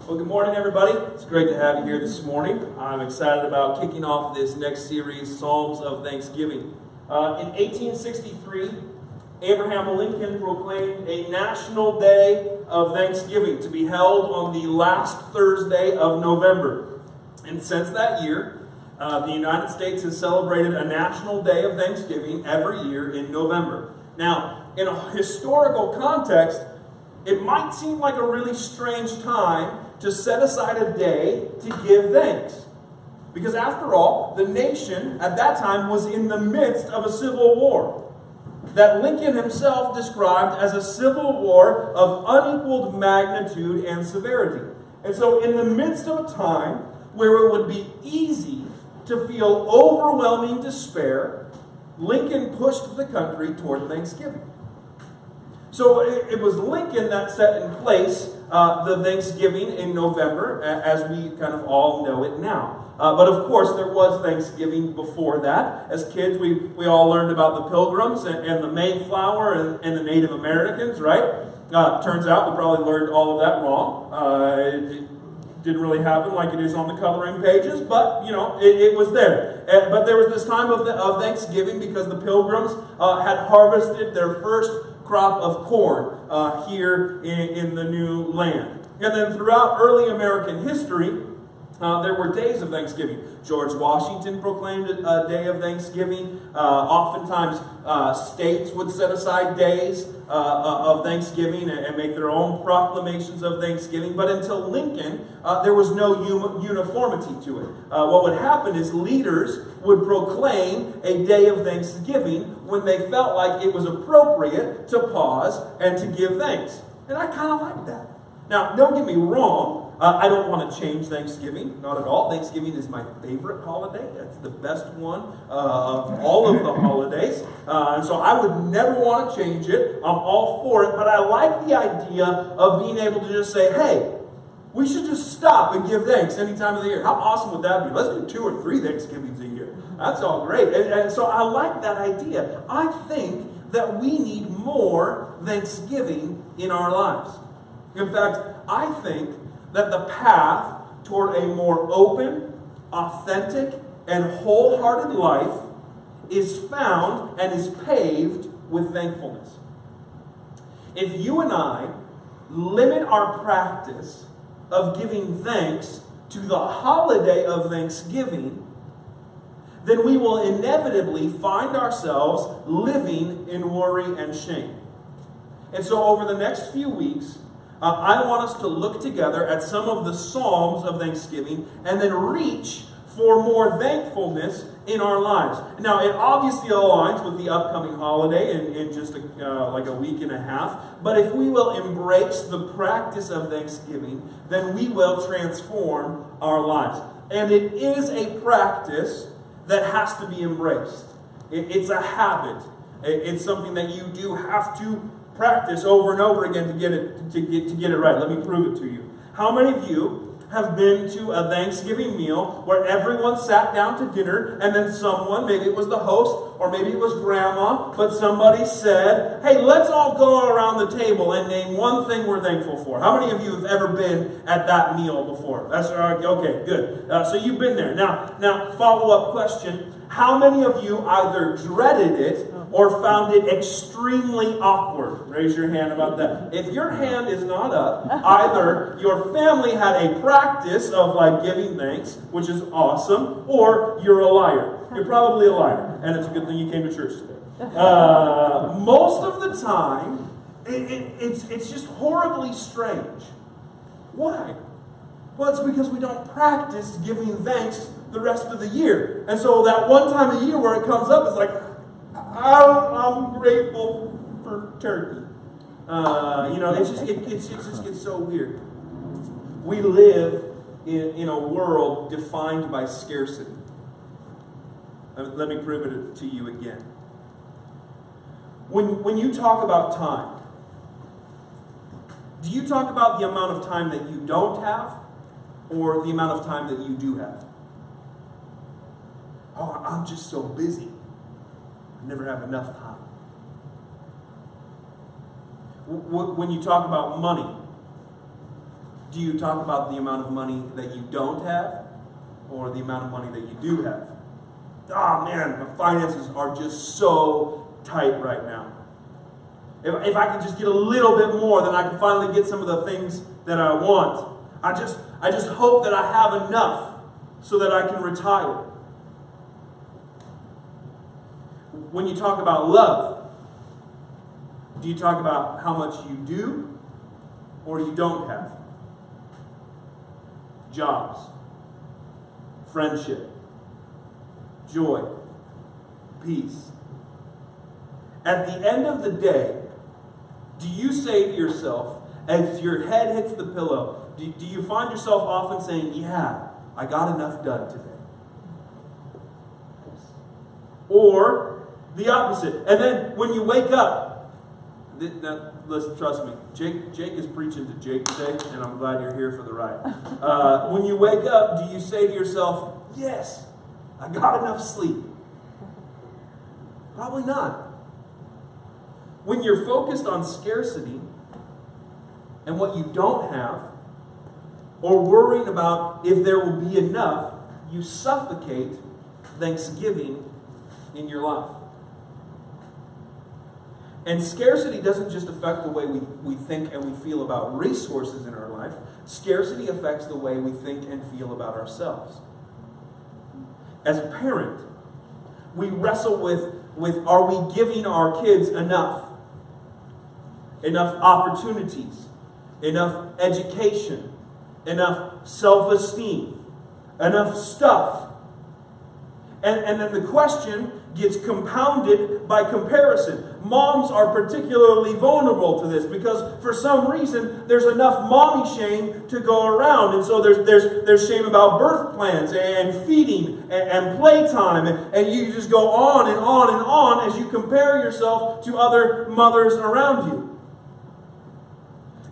Well, good morning, everybody. It's great to have you here this morning. I'm excited about kicking off this next series, Psalms of Thanksgiving. In 1863, Abraham Lincoln proclaimed a national day of Thanksgiving to be held on the last Thursday of November. And since that year, the United States has celebrated a national day of Thanksgiving every year in November. Now, in a historical context, it might seem like a really strange time to set aside a day to give thanks. Because after all, the nation at that time was in the midst of a civil war that Lincoln himself described as a civil war of unequaled magnitude and severity. And so in the midst of a time where it would be easy to feel overwhelming despair, Lincoln pushed the country toward Thanksgiving. So it was Lincoln that set in place the Thanksgiving in November, as we kind of all know it now. But of course, there was Thanksgiving before that. As kids, we all learned about the Pilgrims and the Mayflower and the Native Americans, right? Turns out we probably learned all of that wrong. It didn't really happen like it is on the coloring pages, but, you know, it was there. But there was this time of Thanksgiving because the Pilgrims had harvested their first crop of corn here in the new land. And then throughout early American history, there were days of Thanksgiving. George Washington proclaimed a day of Thanksgiving. Oftentimes, states would set aside days of Thanksgiving and make their own proclamations of Thanksgiving. But until Lincoln, there was no uniformity to it. What would happen is leaders would proclaim a day of Thanksgiving when they felt like it was appropriate to pause and to give thanks. And I kind of like that. Now, don't get me wrong. I don't want to change Thanksgiving, not at all. Thanksgiving is my favorite holiday. That's the best one of all of the holidays. And so I would never want to change it. I'm all for it. But I like the idea of being able to just say, hey, we should just stop and give thanks any time of the year. How awesome would that be? Let's do 2 or 3 Thanksgivings a year. That's all great. And so I like that idea. I think that we need more Thanksgiving in our lives. In fact, I think that the path toward a more open, authentic, and wholehearted life is found and is paved with thankfulness. If you and I limit our practice of giving thanks to the holiday of Thanksgiving, then we will inevitably find ourselves living in worry and shame. And so over the next few weeks, I want us to look together at some of the Psalms of Thanksgiving and then reach for more thankfulness in our lives. Now, it obviously aligns with the upcoming holiday in just like a week and a half. But if we will embrace the practice of Thanksgiving, then we will transform our lives. And it is a practice that has to be embraced. It's a habit. It's something that you do have to practice over and over again to get it right. Let me prove it to you. How many of you have been to a Thanksgiving meal where everyone sat down to dinner and then someone, maybe it was the host or maybe it was grandma, but somebody said, hey, let's all go around the table and name one thing we're thankful for. How many of you have ever been at that meal before? That's okay, good. So you've been there. Now, follow-up question. How many of you either dreaded it or found it extremely awkward? Raise your hand about that. If your hand is not up, either your family had a practice of like giving thanks, which is awesome, or you're a liar. You're probably a liar, and it's a good thing you came to church today. Most of the time, it's just horribly strange. Why? Well, it's because we don't practice giving thanks the rest of the year. And so that one time a year where it comes up, it's like, I'm grateful for turkey. It just gets so weird. We live in a world defined by scarcity. Let me prove it to you again. When you talk about time, do you talk about the amount of time that you don't have or the amount of time that you do have? Oh, I'm just so busy. I never have enough time. When you talk about money, Do you talk about the amount of money that you don't have, or the amount of money that you do have? Oh man, my finances are just so tight right now. If I could just get a little bit more, then I can finally get some of the things that I want. I just hope that I have enough so that I can retire. When you talk about love, do you talk about how much you do or you don't have? Jobs, friendship, joy, peace. At the end of the day, do you say to yourself, as your head hits the pillow, do you find yourself often saying, yeah, I got enough done today? Or the opposite. And then when you wake up, now, listen, trust me, Jake is preaching to Jake today, and I'm glad you're here for the ride. When you wake up, do you say to yourself, yes, I got enough sleep? Probably not. When you're focused on scarcity and what you don't have, or worrying about if there will be enough, you suffocate Thanksgiving in your life. And scarcity doesn't just affect the way we think and we feel about resources in our life. Scarcity affects the way we think and feel about ourselves. As a parent, we wrestle with are we giving our kids enough? Enough opportunities, enough education, enough self-esteem, enough stuff. And then the question gets compounded by comparison. Moms are particularly vulnerable to this because for some reason there's enough mommy shame to go around. And so there's shame about birth plans and feeding and playtime. And you just go on and on and on as you compare yourself to other mothers around you.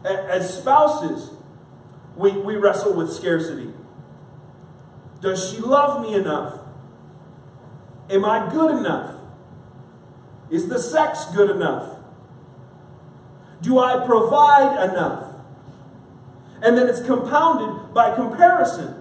As spouses, we wrestle with scarcity. Does she love me enough? Am I good enough? Is the sex good enough? Do I provide enough? And then it's compounded by comparison.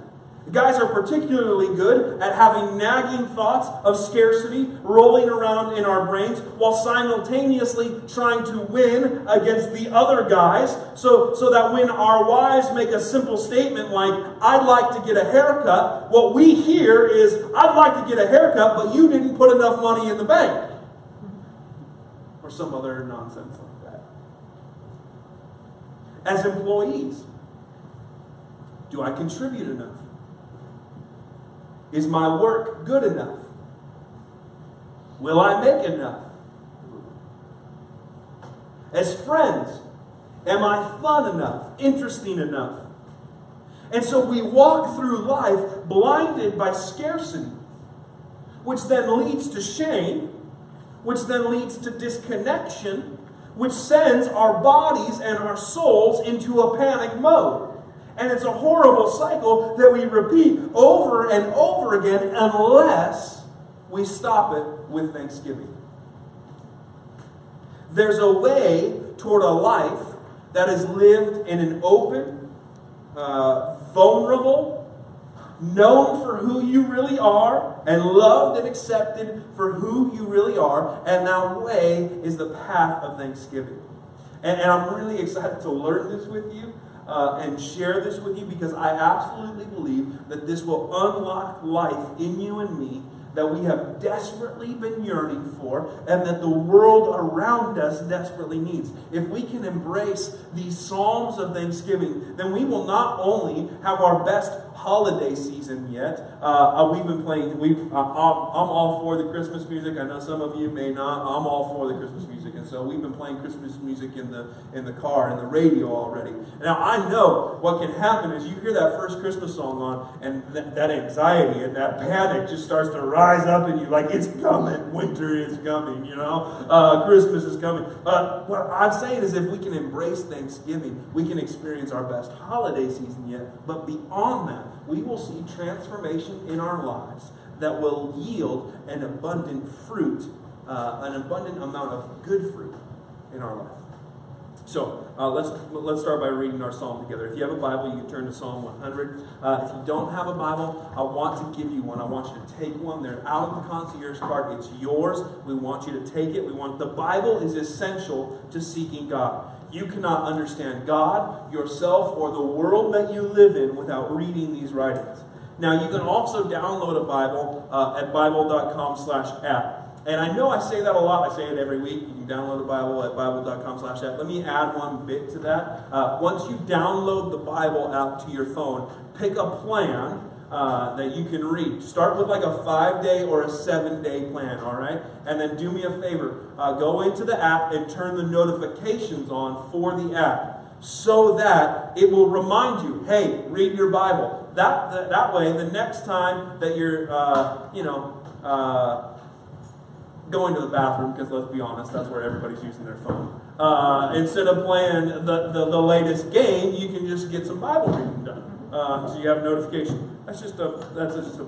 Guys are particularly good at having nagging thoughts of scarcity rolling around in our brains while simultaneously trying to win against the other guys so that when our wives make a simple statement like, I'd like to get a haircut, what we hear is, I'd like to get a haircut, but you didn't put enough money in the bank. Or some other nonsense like that. As employees, do I contribute enough? Is my work good enough? Will I make enough? As friends, am I fun enough? Interesting enough? And so we walk through life blinded by scarcity, which then leads to shame, which then leads to disconnection, which sends our bodies and our souls into a panic mode. And it's a horrible cycle that we repeat over and over again unless we stop it with Thanksgiving. There's a way toward a life that is lived in an open, vulnerable, known for who you really are, and loved and accepted for who you really are. And that way is the path of Thanksgiving. And I'm really excited to learn this with you. And share this with you because I absolutely believe that this will unlock life in you and me that we have desperately been yearning for and that the world around us desperately needs. If we can embrace these Psalms of Thanksgiving, then we will not only have our best holiday season yet. We've been playing, I'm all for the Christmas music. I know some of you may not. I'm all for the Christmas music. And so we've been playing Christmas music in the car, in the radio already. Now I know what can happen is you hear that first Christmas song on and that anxiety and that panic just starts to rise up in you like it's coming. Winter is coming, you know. Christmas is coming. What I'm saying is if we can embrace Thanksgiving, we can experience our best holiday season yet. But beyond that, we will see transformation in our lives that will yield an abundant fruit, an abundant amount of good fruit in our life. So let's start by reading our psalm together. If you have a Bible, you can turn to Psalm 100. If you don't have a Bible, I want to give you one. I want you to take one. They're out of the concierge card. It's yours. We want you to take it. The Bible is essential to seeking God. You cannot understand God, yourself, or the world that you live in without reading these writings. Now, you can also download a Bible at bible.com/app. And I know I say that a lot. I say it every week. You can download a Bible at bible.com/app. Let me add one bit to that. Once you download the Bible app to your phone, pick a plan that you can read. Start with like a 5-day or a 7-day plan, all right? And then do me a favor. Go into the app and turn the notifications on for the app so that it will remind you, hey, read your Bible. That way, the next time that you're, going to the bathroom, because let's be honest, that's where everybody's using their phone. Instead of playing the latest game, you can just get some Bible reading done. So you have a notification. That's just a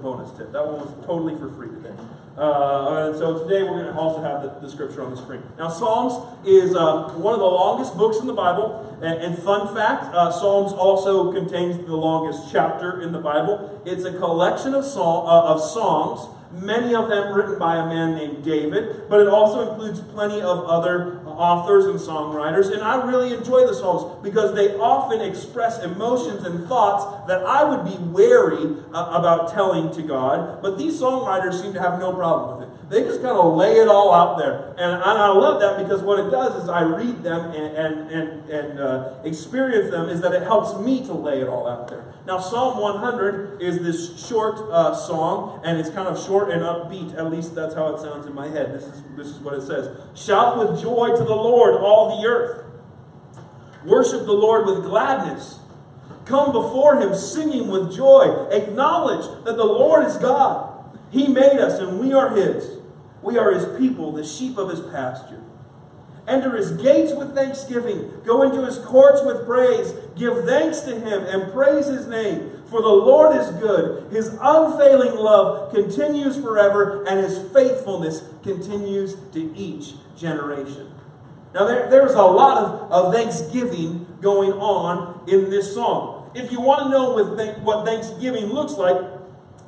bonus tip. That one was totally for free today. And so today we're going to also have the scripture on the screen. Now, Psalms is one of the longest books in the Bible. And fun fact, Psalms also contains the longest chapter in the Bible. It's a collection of songs, many of them written by a man named David, but it also includes plenty of other authors and songwriters. And I really enjoy the Psalms because they often express emotions and thoughts that I would be wary about telling to God. But these songwriters seem to have no problem with it. They just kind of lay it all out there. And I love that because what it does is I read them and experience them is that it helps me to lay it all out there. Now, Psalm 100 is this short song, and it's kind of short and upbeat. At least that's how it sounds in my head. This is what it says. Shout with joy to the Lord, all the earth. Worship the Lord with gladness. Come before Him singing with joy. Acknowledge that the Lord is God. He made us, and we are His. We are His people, the sheep of His pasture. Enter His gates with thanksgiving. Go into His courts with praise. Give thanks to Him and praise His name. For the Lord is good. His unfailing love continues forever, and His faithfulness continues to each generation. Now there's a lot of thanksgiving going on in this song. If you want to know what thanksgiving looks like,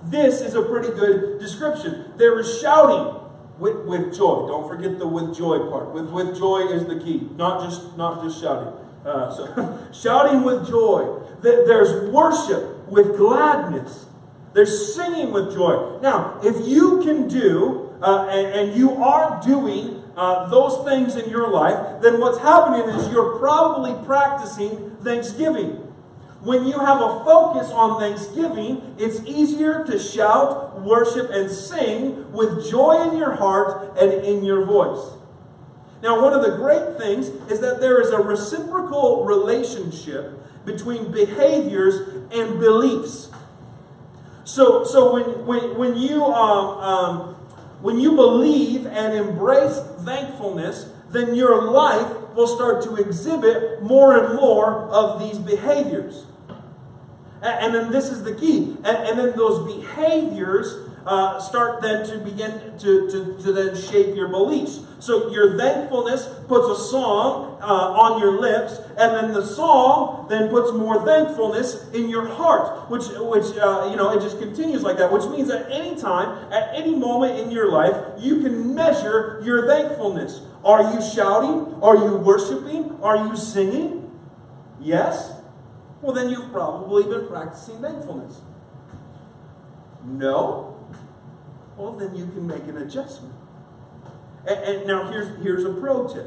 this is a pretty good description. There is shouting with joy. Don't forget the with joy part. With joy is the key. Not just shouting. So shouting with joy. There's worship with gladness. There's singing with joy. Now, if you can do and you are doing those things in your life, then what's happening is you're probably practicing thanksgiving. When you have a focus on thanksgiving, it's easier to shout, worship, and sing with joy in your heart and in your voice. Now, one of the great things is that there is a reciprocal relationship between behaviors and beliefs. So when you believe and embrace thankfulness, then your life will start to exhibit more and more of these behaviors. And then this is the key. And then those behaviors start then to begin to then shape your beliefs. So your thankfulness puts a song on your lips, and then the song then puts more thankfulness in your heart, which it just continues like that. Which means at any time, at any moment in your life, you can measure your thankfulness. Are you shouting? Are you worshiping? Are you singing? Yes? Well, then you've probably been practicing thankfulness. No? Well, then you can make an adjustment. And now here's a pro tip.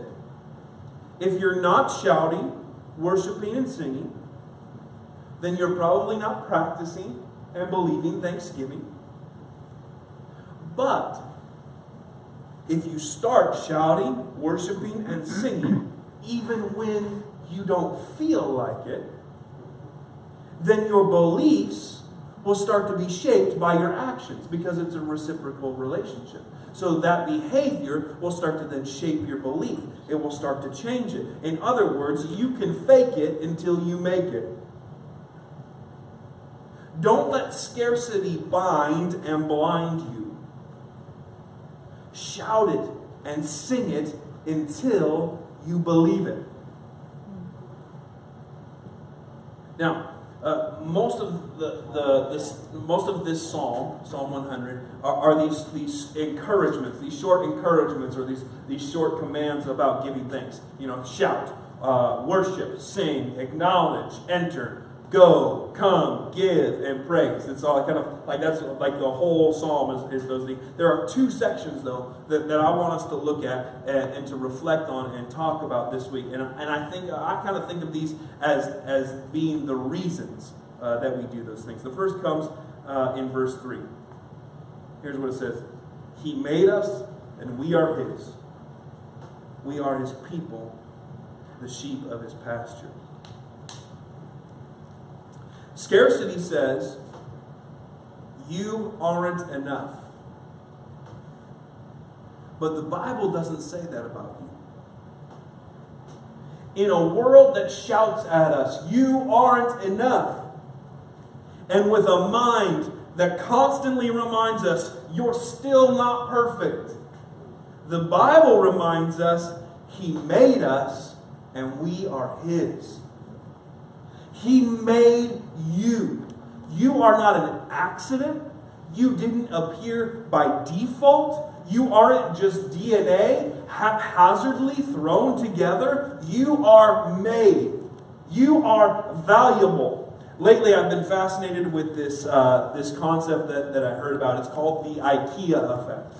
If you're not shouting, worshiping, and singing, then you're probably not practicing and believing thanksgiving. But if you start shouting, worshiping, and singing, even when you don't feel like it, then your beliefs will start to be shaped by your actions because it's a reciprocal relationship. So that behavior will start to then shape your belief. It will start to change it. In other words, you can fake it until you make it. Don't let scarcity bind and blind you. Shout it and sing it until you believe it. Now, most of this psalm, Psalm 100, are these encouragements, these short encouragements, or these short commands about giving thanks. Shout, worship, sing, acknowledge, enter, go, come, give, and praise. It's all kind of like that's like the whole psalm is those things. There are two sections though that I want us to look at and to reflect on and talk about this week. And I kind of think of these as being the reasons that we do those things. The first comes in verse 3. Here's what it says: He made us, and we are His. We are His people, the sheep of His pasture. Scarcity says, you aren't enough. But the Bible doesn't say that about you. In a world that shouts at us, you aren't enough. And with a mind that constantly reminds us, you're still not perfect. The Bible reminds us, He made us, and we are His. He made you. You are not an accident. You didn't appear by default. You aren't just DNA haphazardly thrown together. You are made. You are valuable. Lately, I've been fascinated with this concept that I heard about. It's called the IKEA effect.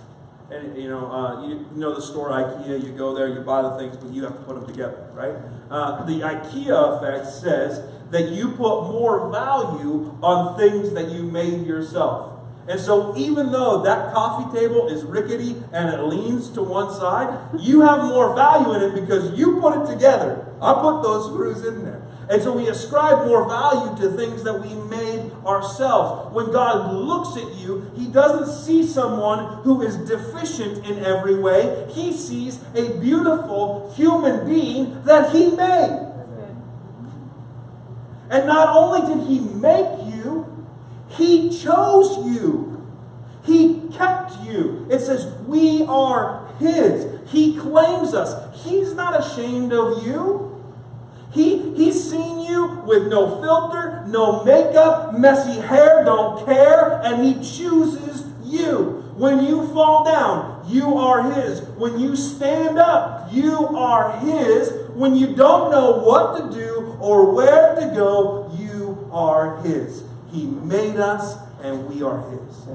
And you know the store IKEA. You go there, you buy the things, but you have to put them together, right? The IKEA effect says that you put more value on things that you made yourself. And so even though that coffee table is rickety and it leans to one side, you have more value in it because you put it together. I put those screws in there. And so we ascribe more value to things that we made ourselves. When God looks at you, He doesn't see someone who is deficient in every way. He sees a beautiful human being that He made. And not only did He make you, He chose you. He kept you. It says we are His. He claims us. He's not ashamed of you. He's seen you with no filter, no makeup, messy hair, don't care, and He chooses you. When you fall down, you are His. When you stand up, you are His. When you don't know what to do or where to go, you are His. He made us, and we are His.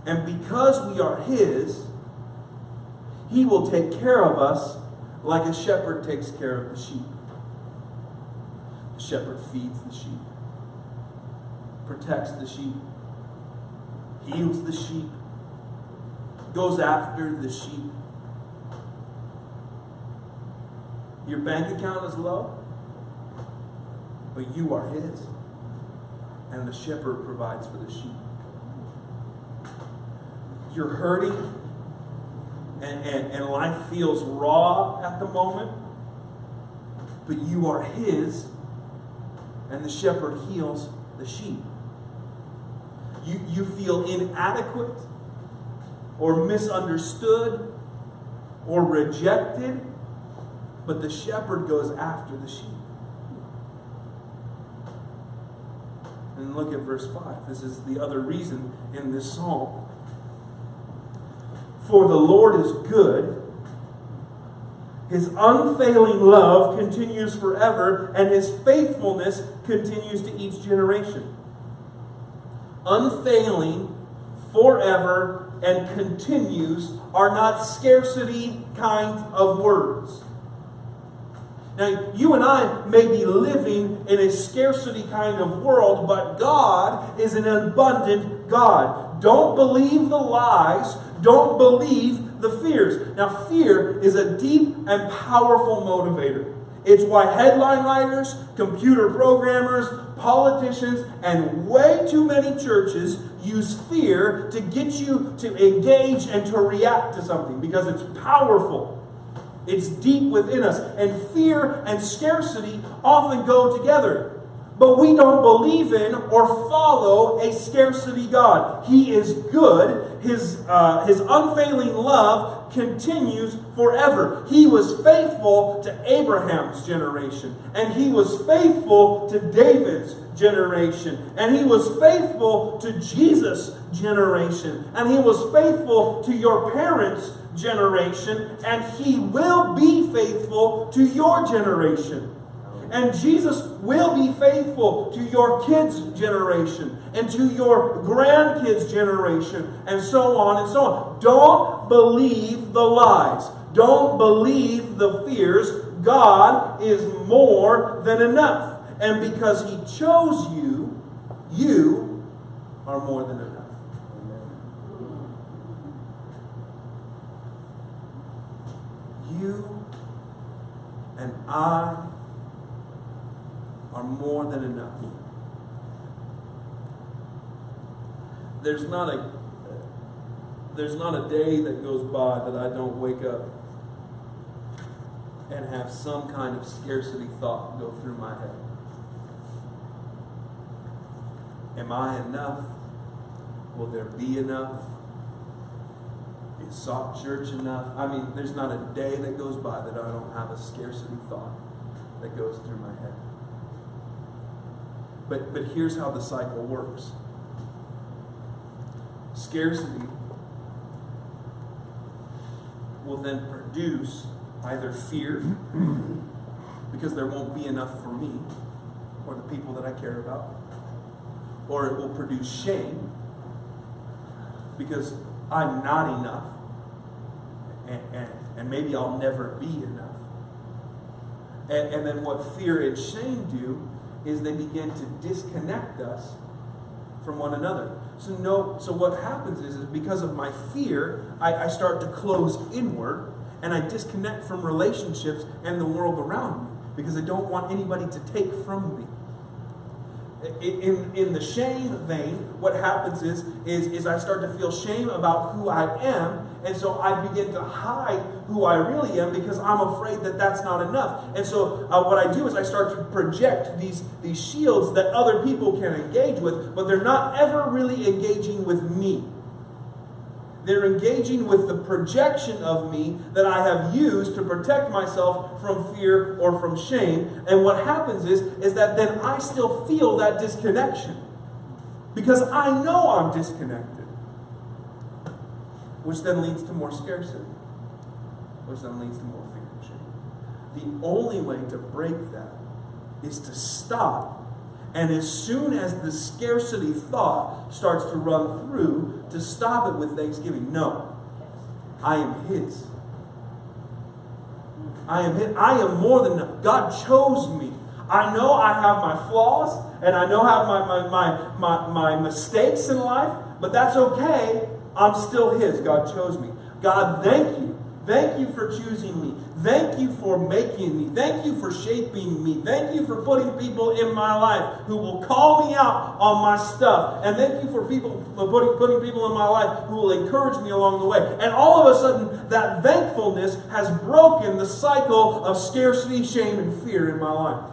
And because we are His, He will take care of us like a shepherd takes care of the sheep. The shepherd feeds the sheep, protects the sheep, heals the sheep, goes after the sheep. Your bank account is low, but you are His. And the shepherd provides for the sheep. You're hurting, and life feels raw at the moment, but you are His, and the shepherd heals the sheep. You feel inadequate or misunderstood or rejected, but the shepherd goes after the sheep. And look at verse 5. This is the other reason in this psalm. For the Lord is good. His unfailing love continues forever, and His faithfulness continues to each generation. Unfailing, forever, and continues are not scarcity kind of words. Now, you and I may be living in a scarcity kind of world, but God is an abundant God. Don't believe the lies. Don't believe the fears. Now, fear is a deep and powerful motivator. It's why headline writers, computer programmers, politicians, and way too many churches use fear to get you to engage and to react to something, because it's powerful. It's deep within us. And fear and scarcity often go together. But we don't believe in or follow a scarcity God. He is good. His unfailing love continues forever. He was faithful to Abraham's generation, and He was faithful to David's generation, and He was faithful to Jesus' generation, and He was faithful to your parents' generation, and He will be faithful to your generation. And Jesus will be faithful to your kids' generation and to your grandkids' generation and so on and so on. Don't believe the lies. Don't believe the fears. God is more than enough. And because He chose you, you are more than enough. You and I are more than enough. There's not a day that goes by that I don't wake up and have some kind of scarcity thought go through my head. Am I enough? Will there be enough? Is Soft Church enough? I mean, there's not a day that goes by that I don't have a scarcity thought that goes through my head. But here's how the cycle works. Scarcity will then produce either fear, because there won't be enough for me or the people that I care about, or it will produce shame, because I'm not enough, and maybe I'll never be enough. And then what fear and shame do is they begin to disconnect us from one another. So what happens is because of my fear, I start to close inward, and I disconnect from relationships and the world around me because I don't want anybody to take from me. In the shame vein, what happens is I start to feel shame about who I am, and so I begin to hide who I really am because I'm afraid that that's not enough. And so what I do is I start to project these shields that other people can engage with, but they're not ever really engaging with me. They're engaging with the projection of me that I have used to protect myself from fear or from shame. And what happens is that then I still feel that disconnection because I know I'm disconnected, which then leads to more scarcity, which then leads to more fear and shame. The only way to break that is to stop. And as soon as the scarcity thought starts to run through, to stop it with thanksgiving. No, I am His. I am His. I am more than enough. God chose me. I know I have my flaws, and I know I have my mistakes in life, but that's okay. I'm still His. God chose me. God, thank you. Thank you for choosing me. Thank you for making me. Thank you for shaping me. Thank you for putting people in my life who will call me out on my stuff. And thank you for putting people in my life who will encourage me along the way. And all of a sudden, that thankfulness has broken the cycle of scarcity, shame, and fear in my life.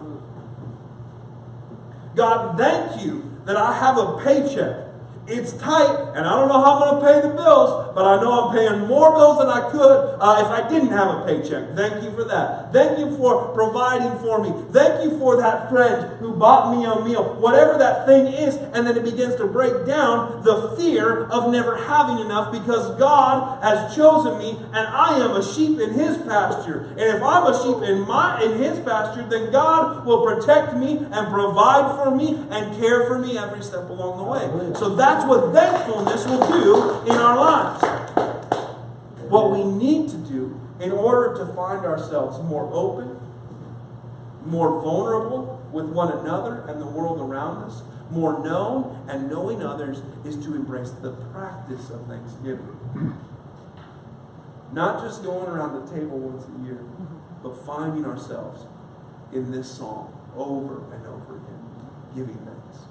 God, thank you that I have a paycheck. It's tight, and I don't know how I'm going to pay the bills, but I know I'm paying more bills than I could if I didn't have a paycheck. Thank you for that. Thank you for providing for me. Thank you for that friend who bought me a meal. Whatever that thing is, and then it begins to break down the fear of never having enough because God has chosen me, and I am a sheep in His pasture. And if I'm a sheep in His pasture, then God will protect me and provide for me and care for me every step along the way. So that's what thankfulness will do in our lives. What we need to do in order to find ourselves more open, more vulnerable with one another and the world around us, more known and knowing others, is to embrace the practice of thanksgiving. Not just going around the table once a year, but finding ourselves in this psalm over and over again, giving thanks.